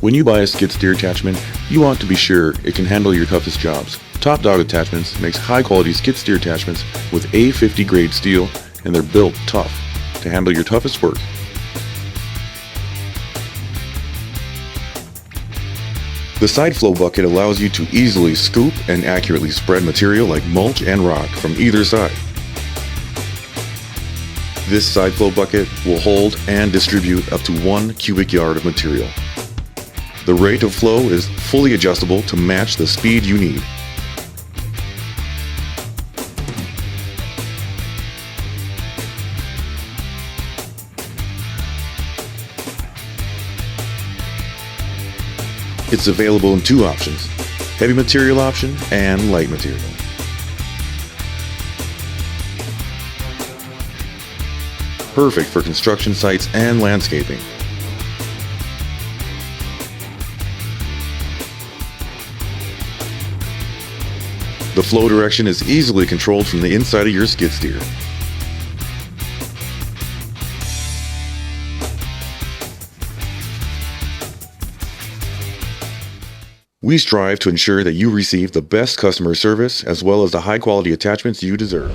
When you buy a skid steer attachment, you want to be sure it can handle your toughest jobs. Top Dog Attachments makes high-quality skid steer attachments with A50 grade steel, and they're built tough to handle your toughest work. The side flow bucket allows you to easily scoop and accurately spread material like mulch and rock from either side. This side flow bucket will hold and distribute up to 1 cubic yard of material. The rate of flow is fully adjustable to match the speed you need. It's available in two options: heavy material option and light material. Perfect for construction sites and landscaping. The flow direction is easily controlled from the inside of your skid steer. We strive to ensure that you receive the best customer service as well as the high quality attachments you deserve.